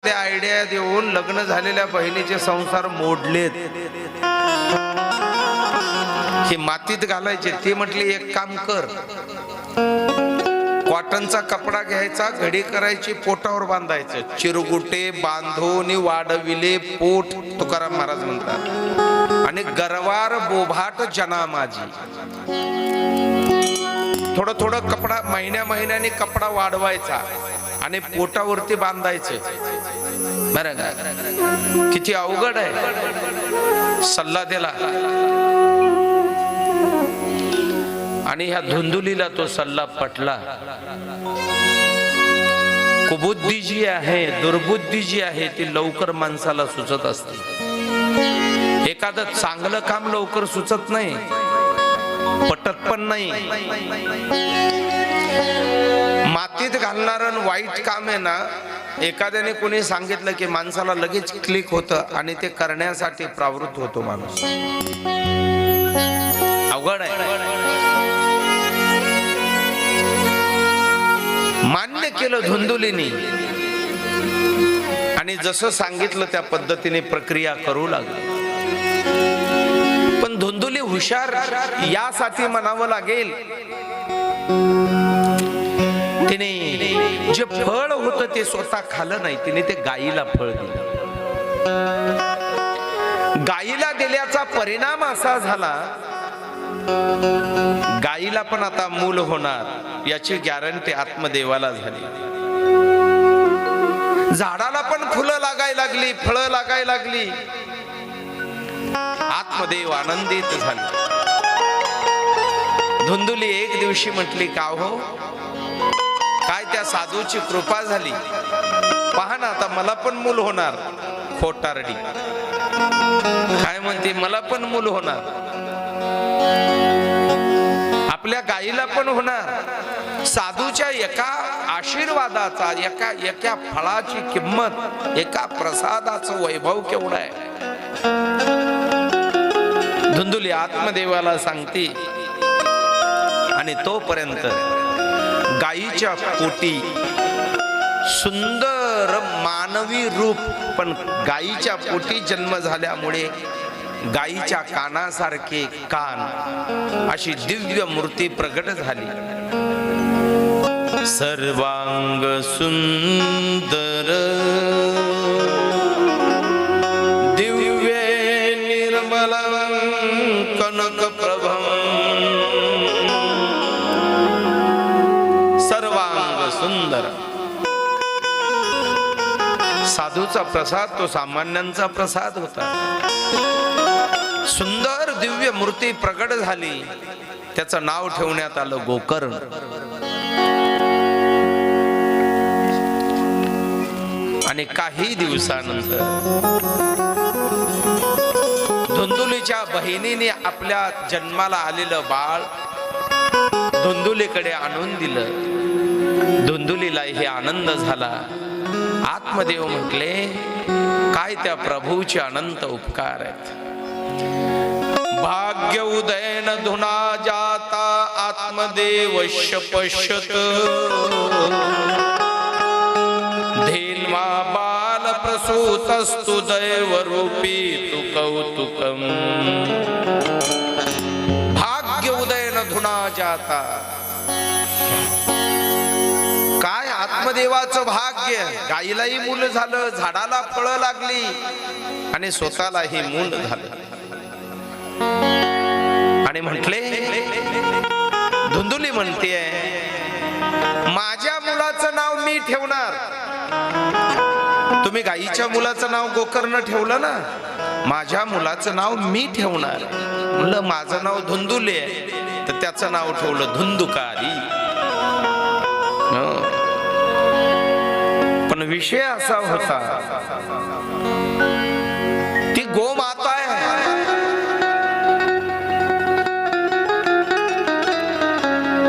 साध्या आयडिया देऊन लग्न झालेल्या बहिणीचे संसार मोडलेत. हे मातीत घालायचे. ती म्हटली एक काम कर, कॉटनचा कपडा घ्यायचा, घडी करायची, पोटावर बांधायचं. चिरगुटे बांधून वाढविले पोट, तुकाराम महाराज म्हणतात. आणि गरवार बोभाट जना माझी. थोडं थोडं कपडा महिन्याने कपडा वाढवायचा आणि पोटावरती बांधायचं. बरं का? किती अवघड आहे. सल्ला दिला आणि ह्या धुंदुलीला तो सल्ला पटला. कुबुद्धी जी आहे, दुर्बुद्धी जी आहे, ती लवकर माणसाला सुचत असते. एखादं चांगलं काम लवकर सुचत नाही, पटत पण नाही. मातीत घालणारं वाईट काम आहे ना, एखाद्याने कोणी सांगितलं की माणसाला लगेच क्लिक होतं आणि ते करण्यासाठी प्रवृत्त होतो माणूस. अवघड आहे. मान्य केलं धुंदुलीनी आणि जसं सांगितलं त्या पद्धतीने प्रक्रिया करू लागली. पण धुंदुली हुशार यासाठी म्हणावं लागेल, तिने जे फळ होतं ते स्वतः खाल्लं नाही, तिने ते गायीला फळ दिलं. गायीला दिल्याचा परिणाम असा झाला, गायीला पण आता मूल होणार याची गॅरंटी आत्मदेवाला झाली. झाडाला पण फुलं लागायला लागली, फळं लागायला लागली. आत्मदेव आनंदित झाले. धुंदुली एक दिवशी म्हटली, का हो, काय त्या साधूची कृपा झाली, पहा ना आता मला पण मूल होणार. खोटारडी काय म्हणते, मला पण मूल होणार, आपल्या गायीला पण होणार. साधूच्या एका आशीर्वादाचा, एका फळाची किंमत, एका प्रसादाचं वैभव केवढं आहे. धुंदुली आत्मदेवाला सांगते आणि तोपर्यंत गायीच्या पोटी सुंदर मानवी रूप, पण गायीच्या पोटी जन्म झाल्यामुळे गायीच्या कानासारखे कान, अशी दिव्य मूर्ती प्रगट झाली. सर्वांग सुंदर दिव्य निर्मल कनक प्रभम. सर्वांग सुंदर. साधूचा प्रसाद तो सामान्यांचा प्रसाद होता. सुंदर दिव्य मूर्ती प्रगट झाली. त्याचं नाव ठेवण्यात आलं गोकर्ण. आणि काही दिवसानंतर धुंदुलीच्या बहिणीने आपल्या जन्माला आलेलं बाळ धुंदुलीकडे आणून दिलं. धुंदुलीला हे आनंद झाला. आत्मदेव म्हटले, काय त्या प्रभूचे अनंत उपकार आहेत. भाग्य उदयन धुना जाता आत्मदेवश्य पश्यत. धेन्वा बाल प्रसूतस्तु दैव रूपी तु कौतुकम. भाग्य उदयन धुना जाता. काय आत्मदेवाचं भाग्य. गायीलाही मूल झालं, झाडाला फळं लागली आणि स्वतःलाही मूल झालं. आणि म्हटले, धुंदुली म्हणतेय, माझ्या मुलाचं नाव मी ठेवणार. तुम्ही गायीच्या मुलाचं नाव गोकर्ण ठेवलं ना, माझ्या मुलाचं नाव मी ठेवणार. म्हणलं माझं नाव धुंदुली आहे, तर त्याचं नाव ठेवलं धुंदुकारी. पण विषय असा होता, ती गोमाता आहे.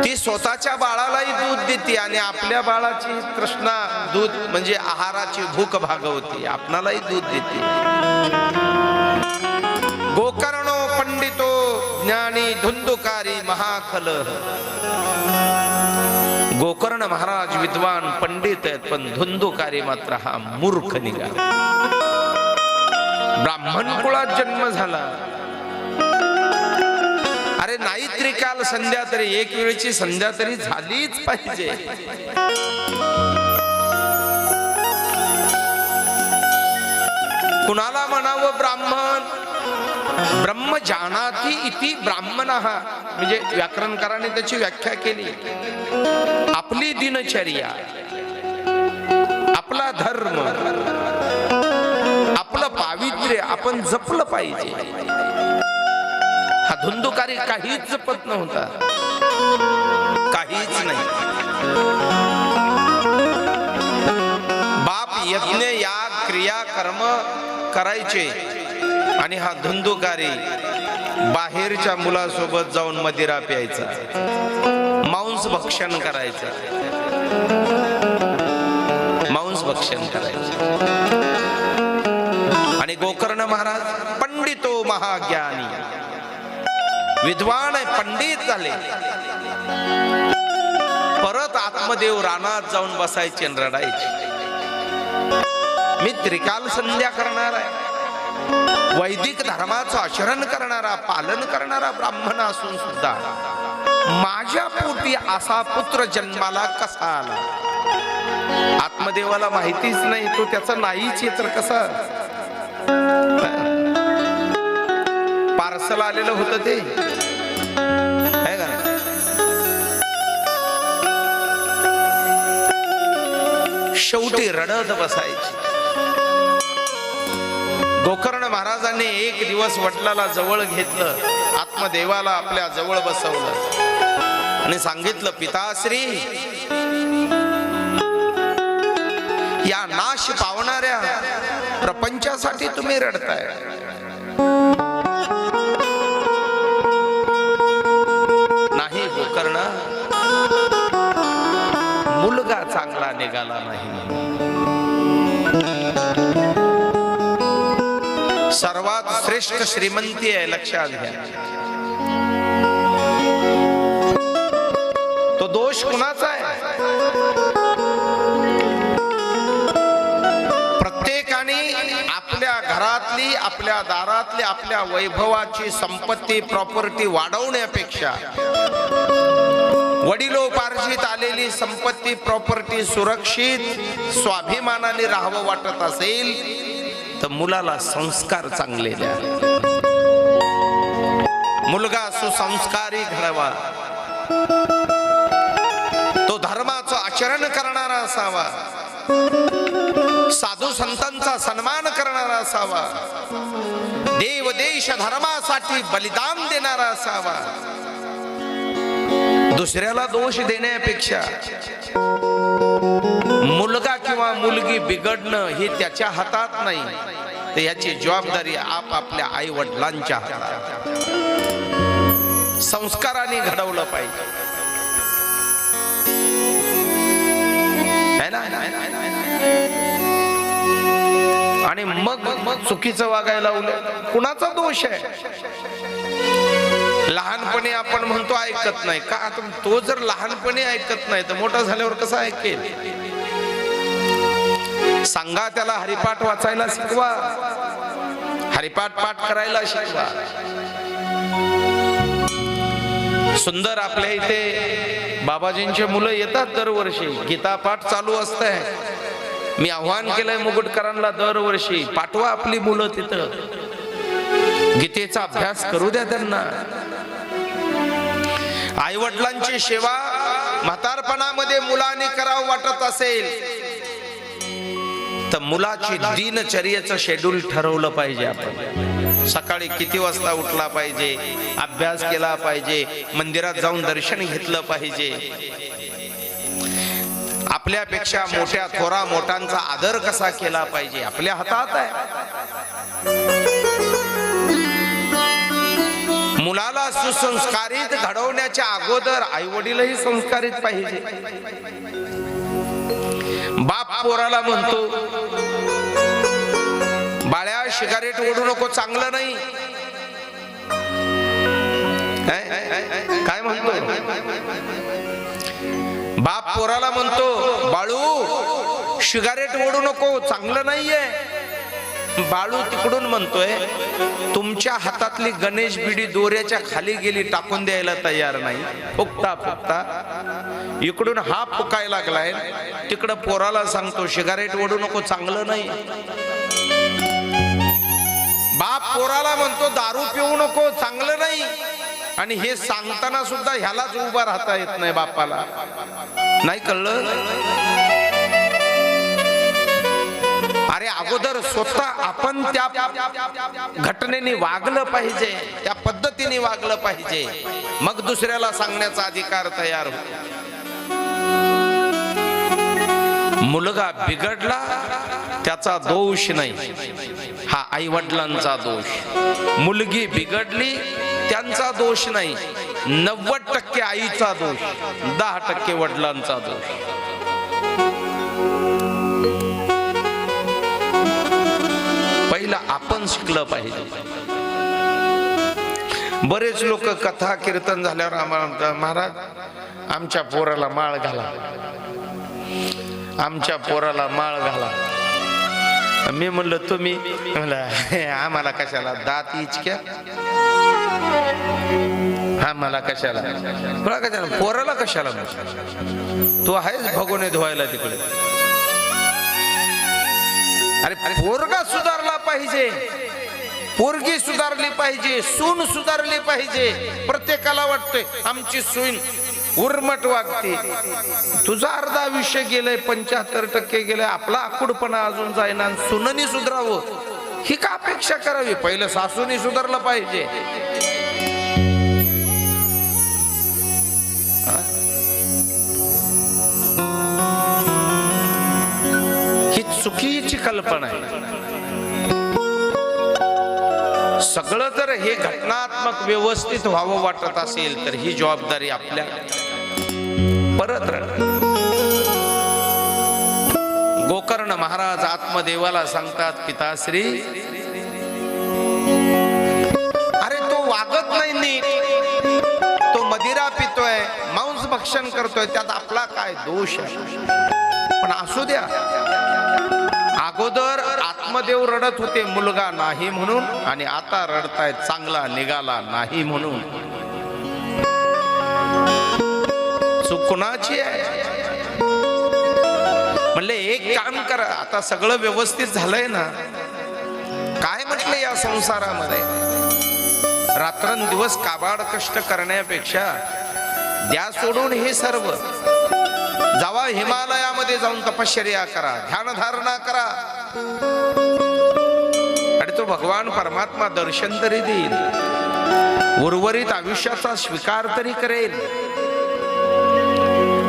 ती स्वतःच्या बाळालाही दूध देते आणि आपल्या बाळाची तृष्णा, दूध म्हणजे आहाराची भूक भागवते, आपणालाही दूध देते. गोकर्णो पंडितो ज्ञानी धुंदुकारी महाखल. गोकर्ण महाराज विद्वान पंडित आहेत, पण धुंदुकारी मात्र हा मूर्ख निघाला. ब्राह्मण कुळात जन्म झाला. अरे नाही त्रिकाल संध्या तरी एक वेळची संध्या तरी झालीच पाहिजे. कुणाला म्हणावं ब्राह्मण? ब्रह्म जानाति इति ब्राह्मणः, म्हणजे व्याकरणकाराने त्याची व्याख्या केली. आपली दिनचर्या, आपला धर्म, आपलं पावित्र्य आपण जपलं पाहिजे. हा धुंदुकारी काहीच जपत नव्हता, काहीच नाही. बाप यज्ञ याग क्रिया कर्म करायचे आणि हा धुंदुकारी बाहेरच्या मुलासोबत जाऊन मदिरा प्यायचा, मांस भक्षण करायचं, मांस भक्षण करायचं. आणि गोकर्ण महाराज पंडितो महाज्ञानी, विद्वान आहे, पंडित झाले. परत आत्मदेव रानात जाऊन बसायचे आणि रडायचे. मी त्रिकाल संध्या करणार आहे, वैदिक धर्माचं आचरण करणारा, पालन करणारा ब्राह्मण असून सुद्धा माझ्या पोटी असा पुत्र जन्माला कसा आला? आत्मदेवाला माहितीच नाही, तो त्याचा नाहीच आहे तर कसा? पार्सल आलेलं होतं ते, आहे का? शेवटी रडत बसायची. गोकर्ण महाराजांनी एक दिवस वडिलाला जवळ घेतलं, आत्मदेवाला आपल्या जवळ बसवलं आणि सांगितलं, पिताश्री, या नाश पावणाऱ्या प्रपंचासाठी तुम्ही रडताय. नाही गोकर्ण, मुलगा चांगला निघाला नाही. सर्वात श्रेष्ठ श्रीमंती आहे, लक्षात घ्या. तो दोष कुणाचा आहे? प्रत्येकाने आपल्या घरातली, आपल्या दारातली, आपल्या वैभवाची संपत्ती प्रॉपर्टी वाढवण्यापेक्षा वडिलोपार्जित आलेली संपत्ती प्रॉपर्टी सुरक्षित स्वाभिमानाने राहावं वाटत असेल तर मुलाला संस्कार चांगले द्या. मुलगा सुसंस्कारी घडावा, तो धर्माचं आचरण करणारा असावा, साधू संतांचा सन्मान करणारा असावा, देव देश धर्मासाठी बलिदान देणारा असावा. दुसऱ्याला दोष देण्यापेक्षा मुलगा किंवा मुलगी बिघडणं हे त्याच्या हातात नाही, तर याची जबाबदारी आपापल्या आई वडिलांच्या हातात. संस्काराने घडवलं पाहिजे, है ना? आणि मग चुकीचं वागायला लावलं, कुणाचा दोष आहे? लहानपणी आपण म्हणतो ऐकत नाही का? तो जर लहानपणी ऐकत नाही तर मोठा झाल्यावर कसं ऐकेल? सांगा त्याला हरिपाठ वाचायला शिकवा, हरिपाठ पाठ करायला शिकवा. सुंदर आपल्या इथे बाबाजींचे मुलं येतात दरवर्षी, गीता पाठ चालू असतंय. मी आव्हान केलंय मुगटकरांना, दरवर्षी पाठवा आपली मुलं तिथं, गीतेचा अभ्यास करू द्या त्यांना. आई वडिलांची सेवा म्हातारपणामध्ये मुलांनी करावं वाटत असेल तर मुलाची दिनचर्येचं शेड्यूल ठरवलं पाहिजे. आपण सकाळी किती वाजता उठला पाहिजे, अभ्यास केला पाहिजे, मंदिरात जाऊन दर्शन घेतलं पाहिजे. आपल्यापेक्षा मोठ्या थोरा मोठ्यांचा आदर कसा केला पाहिजे आपल्या हातात आहे. मुलाला सुसंस्कारित घडवण्याच्या अगोदर आई वडीलही संस्कारित पाहिजे. बाप पोराला म्हणतो, बाळ्या सिगारेट ओढू नको, चांगलं नाही. काय म्हणतो? बाप पोराला म्हणतो, बाळू सिगारेट ओढू नको, चांगलं नाहीये. बाळू तिकडून म्हणतोय, तुमच्या हातातली गणेश बिडी दोऱ्याच्या खाली गेली, टाकून द्यायला तयार नाही. फुकता फुकता इकडून हा फुकाय लागलाय, तिकडं पोराला सांगतो सिगारेट ओढू नको, चांगलं नाही. बाप पोराला म्हणतो दारू पिऊ नको, चांगलं नाही. आणि हे सांगताना सुद्धा ह्यालाच उभा राहता येत नाही बापाला. नाही कळलं? अरे अगोदर स्वतः आपण त्या घटनेने वागलं पाहिजे, त्या पद्धतीने वागलं पाहिजे, मग दुसऱ्याला सांगण्याचा अधिकार तयार होतो. मुलगा बिघडला त्याचा दोष नाही, हा आई वडिलांचा दोष. मुलगी बिघडली त्यांचा दोष नाही, 90% आईचा दोष, 10% वडिलांचा दोष. पहिला आपण शिकलं पाहिजे. बरेच लोक कथा कीर्तन झाल्यावर आम्हाला म्हणतात, महाराज आमच्या पोराला माळ घाला, आमच्या पोराला माळ घाला. मी म्हणलं तुम्ही, म्हणलं आम्हाला कशाला, दात इचक्या आम्हाला कशाला, मला कशाला, पोराला कशाला, तू आहेस भगोने धुवायला तिकडे. अरे पोरगा सुधारला पाहिजे, पोरगी सुधारली पाहिजे, सून सुधारली पाहिजे. प्रत्येकाला वाटतंय आमची सून उर्मट वागते. तुझा अर्धा आयुष्य गेलंय, 75% गेलंय, आपला आकुडपणा अजून जाईना, सुननी सुधारावं ही का अपेक्षा करावी? पहिलं सासूनी सुधारलं पाहिजे. ही चुकीची कल्पना आहे. सगळं जर हे घटनात्मक व्यवस्थित व्हावं वाटत असेल तर ही जबाबदारी आपल्या परत गोकर्ण महाराज आत्मदेवाला सांगतात, पिताश्री अरे तो वागत नाही नीट, तो मदिरा पितोय, मांस भक्षण करतोय, त्यात आपला काय दोष आहे? पण असू द्या. अगोदर आत्मदेव रडत होते मुलगा नाही म्हणून, आणि आता रडतायत चांगला निघाला नाही म्हणून. चूक कुणाची आहे? म्हणले एक काम करा, आता सगळं व्यवस्थित झालंय ना, काय म्हटलं या संसारामध्ये रात्रंदिवस काबाड कष्ट करण्यापेक्षा द्या सोडून हे सर्व, जावा हिमालयामध्ये जाऊन तपश्चर्या करा, ध्यानधारणा करा, आणि तो भगवान परमात्मा दर्शन तरी देईल, उर्वरित आयुष्याचा स्वीकार तरी करेल.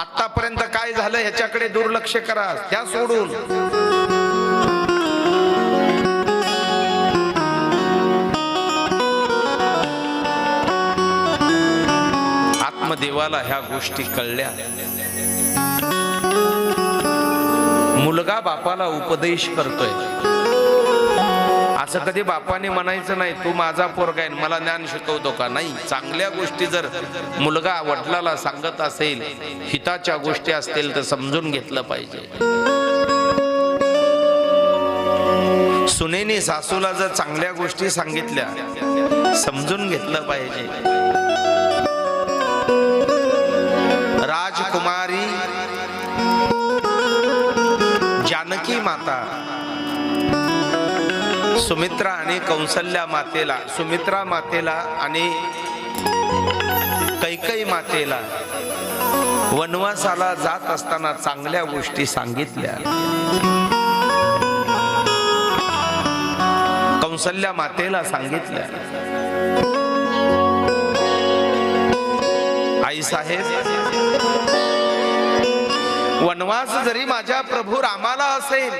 आतापर्यंत काय झालं ह्याच्याकडे दुर्लक्ष करा, त्या सोडून. आत्मदेवाला ह्या गोष्टी कळल्या. मुलगा बापाला उपदेश करतोय. असं कधी बापाने म्हणायचं नाही, तू माझा पोरगा आहे मला ज्ञान शिकवतो का? नाही. चांगल्या गोष्टी जर मुलगा वडिलाला सांगत असेल, हिताच्या गोष्टी असतील तर समजून घेतलं पाहिजे. सुनेने सासूला जर चांगल्या गोष्टी सांगितल्या, समजून घेतलं पाहिजे. राजकुमारी जानकी माता सुमित्रा आणि कौसल्या मातेला, सुमित्रा मातेला आणि कैकई मातेला वनवासाला जात असताना चांगल्या गोष्टी सांगितल्या. कौसल्या मातेला सांगितल्या, आई साहेब वनवास जरी माझ्या प्रभू रामाला असेल,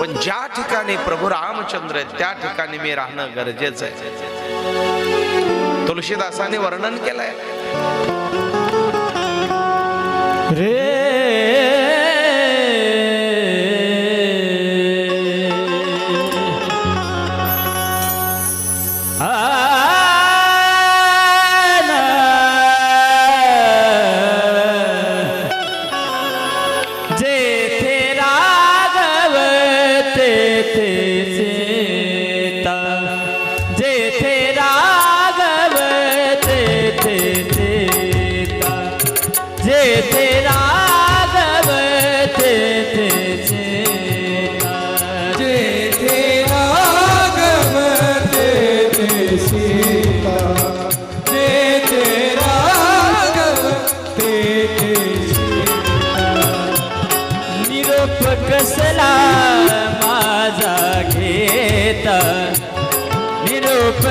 पण ज्या ठिकाणी प्रभू रामचंद्र आहेत त्या ठिकाणी मी राहणं गरजेचं आहे. तुलसीदासाने वर्णन केलंय रे.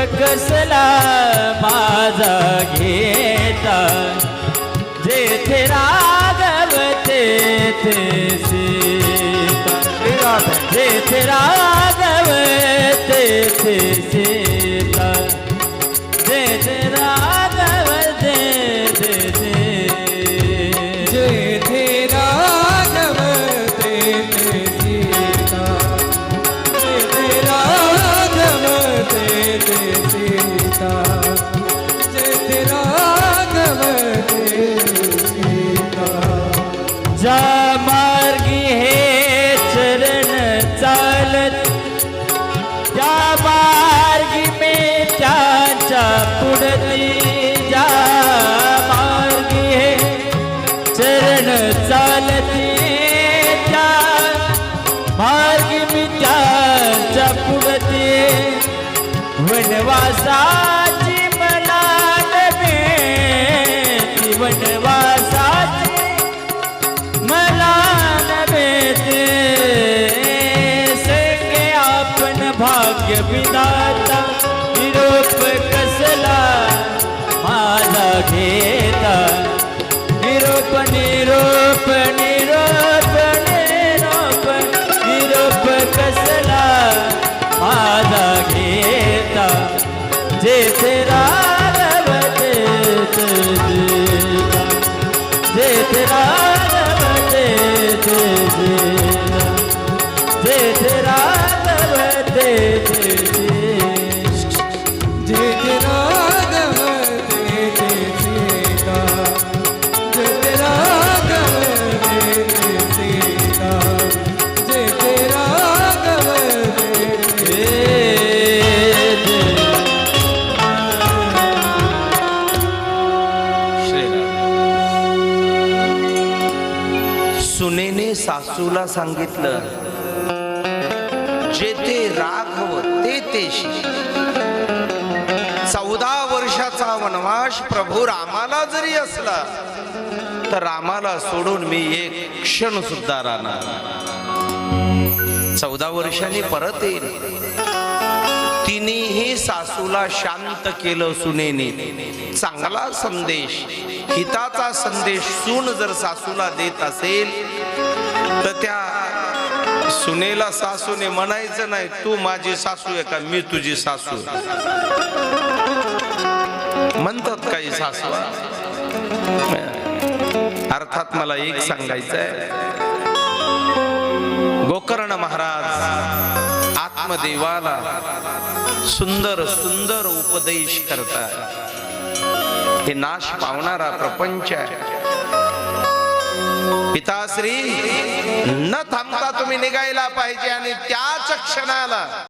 कसला माझा घेता, जेथे राघव तेथे सीता, जेथे राघव तेथे सीता, जेथे राघव तेथे सीता, जेथे राघव तेथे सीता, जेथे राघव तेथे सीता, जेथे राघव तेथे सीता. ज्या मार्गी हे चरण चालत, त्या मार्गी मी त्यांच्या पुढती, ज्या मार्गी हे चरण चालती, त्या मार्गी मी त्यांच्या पुढती. वनवासाची मला नव्हे, वनवासाची मला नव्हे, संगे आपण भाग्य विधाता, निरोप कसला माझा घेता, निरोप निरोप निरोप निरोप निरोप कसला माझा घेता, जेथे राघव तेथे सीता, जेथे राघव तेथे सीता, जेथे राघव तेथे सीता, जेथे राघव तेथे सीता, जेथे राघव तेथे सीता, जेथे राघव तेथे. सुनेने सासूला सांगितलं, जेथे राघव तेथेशी. 14 वर्षाचा वनवास प्रभू रामाला जरी असला तर रामाला सोडून मी एक क्षण सुद्धा राहणार. 14 वर्षांनी परत येईल. तिनेही सासूला शांत केलं सुनेने. चांगला संदेश, हिताचा संदेश सून जर सासूला देत असेल तर त्या सुनेला सासूने म्हणायचं नाही, तू माझी सासू आहे का मी तुझी सासू. म्हणतात काही सासू. अर्थात मला एक सांगायचंय, गोकर्ण महाराज आत्मदेवाला सुंदर सुंदर उपदेश करतात. हे नाश पावणारा प्रपंच आहे. पिताश्री, न थांबता तुम्ही निघायला पाहिजे आणि त्याच क्षणाला